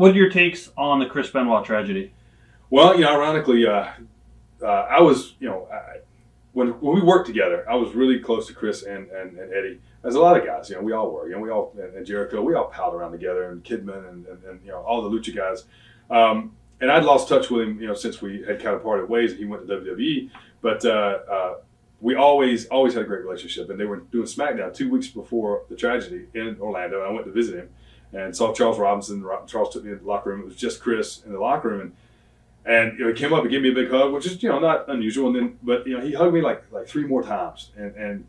What are your takes on the Chris Benoit tragedy? Well, ironically, I was, when we worked together, I was really close to Chris and Eddie. As a lot of guys, we all were. We all, and Jericho, we all palled around together, and Kidman and all the Lucha guys. And I'd lost touch with him, since we had kind of parted ways and he went to WWE. But we always had a great relationship. And they were doing Smackdown 2 weeks before the tragedy in Orlando. I went to visit him and saw Charles Robinson. Charles took me into the locker room. It was just Chris in the locker room. And he came up and gave me a big hug, which is not unusual. But he hugged me like 3 more times. And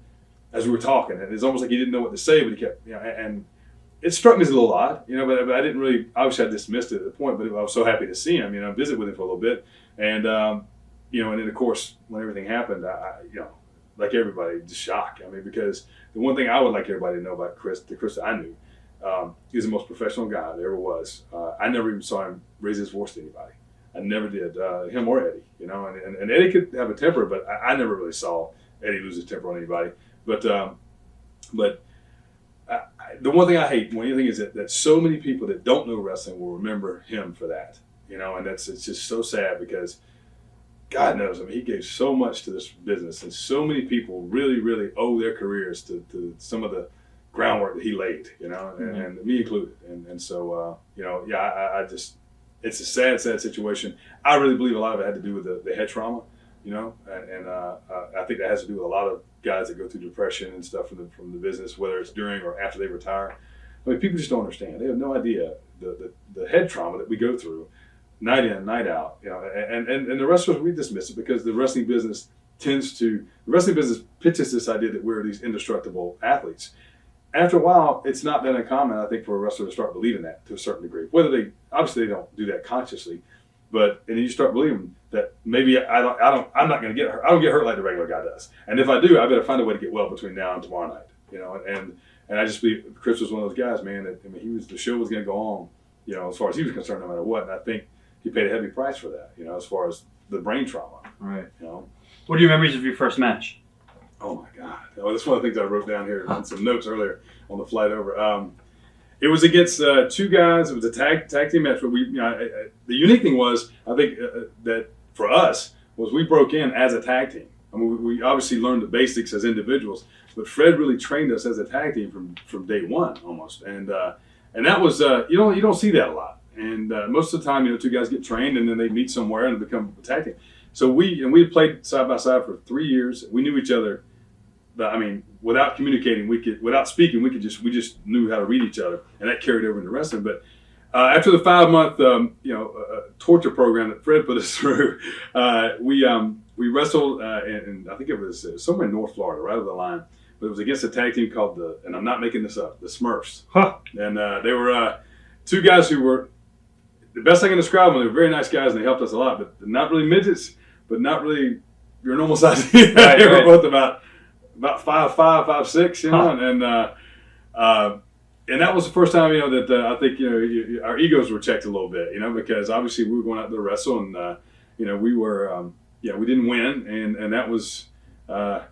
as we were talking, and it's almost like he didn't know what to say, but he kept, and it struck me as a little odd, but I didn't really, obviously I dismissed it at the point, but I was so happy to see him, visit with him for a little bit. And, and then of course, when everything happened, I like everybody, just shocked. Because the one thing I would like everybody to know about Chris, the Chris that I knew, he's the most professional guy there ever was. I never even saw him raise his voice to anybody. I never did, him or Eddie, and Eddie could have a temper, but I never really saw Eddie lose his temper on anybody. But the one thing I hate more than anything is that so many people that don't know wrestling will remember him for that, and it's just so sad because God knows, he gave so much to this business, and so many people really, really owe their careers to some of the groundwork that he laid, and me included. And so, I just, it's a sad situation. I really believe a lot of it had to do with the head trauma, and I think that has to do with a lot of guys that go through depression and stuff from the business, whether it's during or after they retire. People just don't understand. They have no idea the head trauma that we go through night in, night out. And the wrestlers, we dismiss it because the wrestling business pitches this idea that we're these indestructible athletes. After a while, it's not that uncommon, I think, for a wrestler to start believing that to a certain degree. Whether obviously they don't do that consciously, and you start believing that maybe I'm not going to get hurt. I don't get hurt like the regular guy does. And if I do, I better find a way to get well between now and tomorrow night. And I just believe Chris was one of those guys, man. That the show was going to go on, as far as he was concerned, no matter what. And I think he paid a heavy price for that, as far as the brain trauma. Right. What are your memories of your first match? Oh my God! That's one of the things I wrote down here in some notes earlier on the flight over. It was against 2 guys. It was a tag team match. But the unique thing was, I think that for us was we broke in as a tag team. We obviously learned the basics as individuals, but Fred really trained us as a tag team from day one almost. And that was you don't see that a lot. And most of the time, 2 guys get trained and then they meet somewhere and become a tag team. So we played side by side for 3 years. We knew each other. Without communicating, without speaking, we just knew how to read each other, and that carried over into wrestling. But after the 5-month, torture program that Fred put us through, we wrestled, and I think it was somewhere in North Florida, right over the line. But it was against a tag team called and I'm not making this up, the Smurfs. Huh. And they were 2 guys who were, the best I can describe them, they were very nice guys, and they helped us a lot. But not really midgets, but not really your normal size. They were both about 5'5", 5'6", and that was the first time, that I think, our egos were checked a little bit, because obviously we were going out there to wrestle, and we were, we didn't win, and that was, I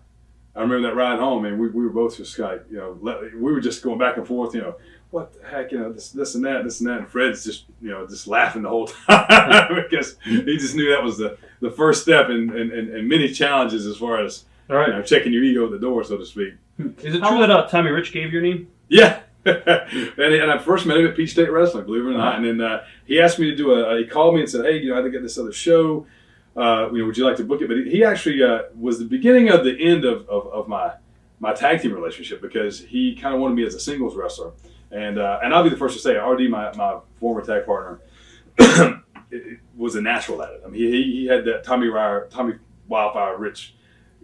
remember that ride home, and we were both just like, we were just going back and forth, what the heck, this and that, and Fred's just, just laughing the whole time because he just knew that was the first step in many challenges as far as. All right. Checking your ego at the door, so to speak. Is it true that Tommy Rich gave your name? Yeah. and I first met him at Peach State Wrestling, believe it or not. And then he asked me to do he called me and said, hey, I think I got this other show. Would you like to book it? But he actually was the beginning of the end of my tag team relationship because he kind of wanted me as a singles wrestler. And I'll be the first to say, RD, my former tag partner, was a natural at it. He had that Tommy Wildfire Rich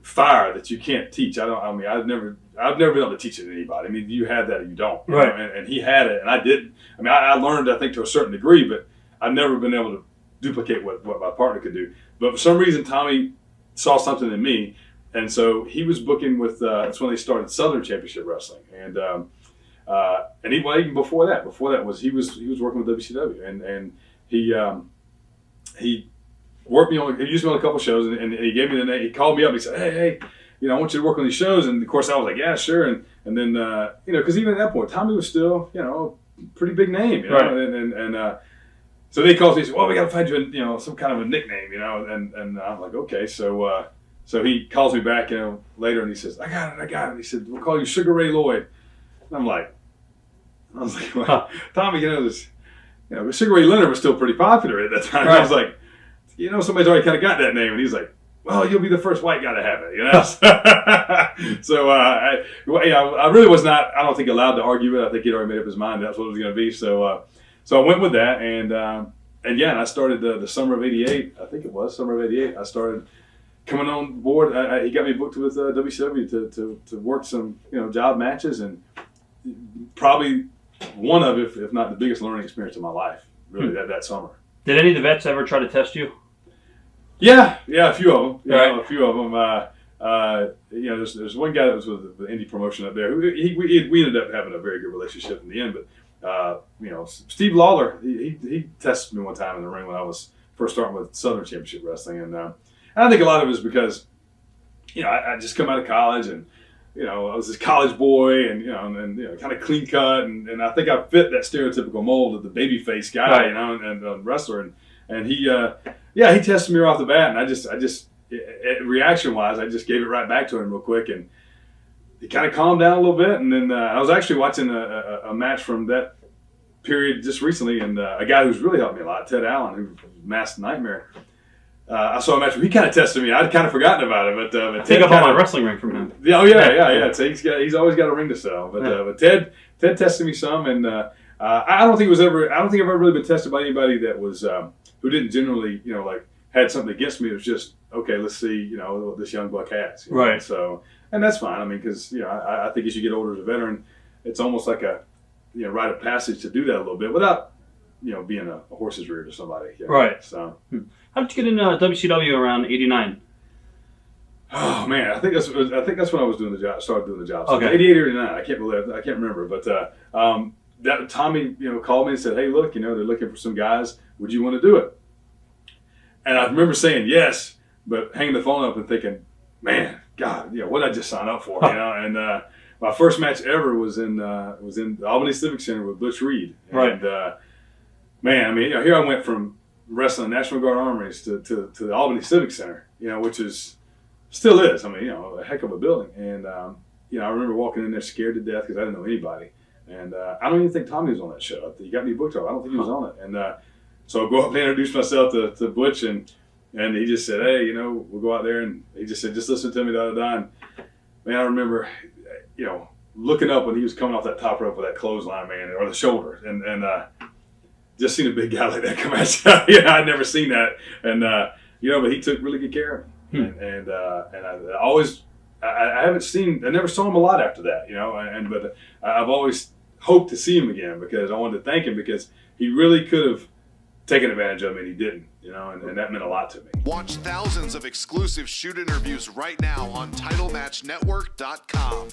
fire that you can't teach. I've never been able to teach it to anybody. You have that or you don't. Right. And he had it and I didn't. I learned, I think, to a certain degree, but I've never been able to duplicate what my partner could do. But for some reason, Tommy saw something in me, and so he was booking with. That's when they started Southern Championship Wrestling, and even before that was he was working with WCW, and he worked me on. He used me on a couple shows, and he gave me the name. He called me up. And he said, "Hey, I want you to work on these shows." And of course, I was like, "Yeah, sure." And then because even at that point, Tommy was still a pretty big name, Right. So they called me and said, well, we got to find you, some kind of a nickname, and I'm like, okay. So he calls me back, later, and he says, I got it. He said, we'll call you Sugar Ray Lloyd. And I was like, well, Tommy, Sugar Ray Leonard was still pretty popular at that time. Right. I was like, somebody's already kind of got that name. And he's like, well, you'll be the first white guy to have it, So I really was not, I don't think, allowed to argue it. I think he'd already made up his mind that's what it was going to be. So I went with that, and I started the summer of '88. I think it was summer of '88. I started coming on board. He got me booked with WCW to work some job matches, and probably one of, if not the biggest learning experience of my life, really, that summer. Did any of the vets ever try to test you? Yeah, a few of them. Right. A few of them. There's one guy that was with the indie promotion up there. We ended up having a very good relationship in the end. But Steve Lawler, he tested me one time in the ring when I was first starting with Southern Championship Wrestling, and I think a lot of it was because I just come out of college, and I was this college boy, and kind of clean cut, and I think I fit that stereotypical mold of the babyface guy, right. and wrestler, and he he tested me right off the bat, and I just reaction wise, I just gave it right back to him real quick, and he kind of calmed down a little bit, and then I was actually watching a match from that period just recently, and a guy who's really helped me a lot, Ted Allen, who Masked Nightmare. I saw a match where he kind of tested me. I'd kind of forgotten about it, but I think I bought my wrestling ring from him. Yeah. So he's always got a ring to sell. But Ted tested me some, and I don't think I've ever really been tested by anybody that was who didn't generally had something against me. It was just, okay, let's see what this young buck has. Right. So, and that's fine. I mean, because I think as you get older as a veteran, it's almost like a rite of passage to do that a little bit without being a horse's rear to somebody. Right. So. How did you get into WCW around '89? Oh man, I think that's when I was doing the job. Started doing the job. So Okay. 88 or 89. I can't remember. But that Tommy, called me and said, "Hey, look, they're looking for some guys. Would you want to do it?" And I remember saying yes, but hanging the phone up and thinking, "Man, God, what did I just sign up for?" And my first match ever was in the Albany Civic Center with Butch Reed. Right. And man, I mean, here I went from wrestling National Guard Armories to the Albany Civic Center, which still is. I mean, a heck of a building. And I remember walking in there scared to death because I didn't know anybody. And I don't even think Tommy was on that show. He got me booked off. I don't think he was on it. And so I go up and introduce myself to Butch, and he just said, "Hey, we'll go out there." And he just said, "Just listen to me, da da da." And man, I remember, looking up when he was coming off that top rope with that clothesline, man, or the shoulder, and just seen a big guy like that come at you. I'd never seen that, and but he took really good care of me, and I always, I never saw him a lot after that, but I've always hoped to see him again because I wanted to thank him because he really could have taken advantage of me and he didn't, and that meant a lot to me. Watch thousands of exclusive shoot interviews right now on TitleMatchNetwork.com.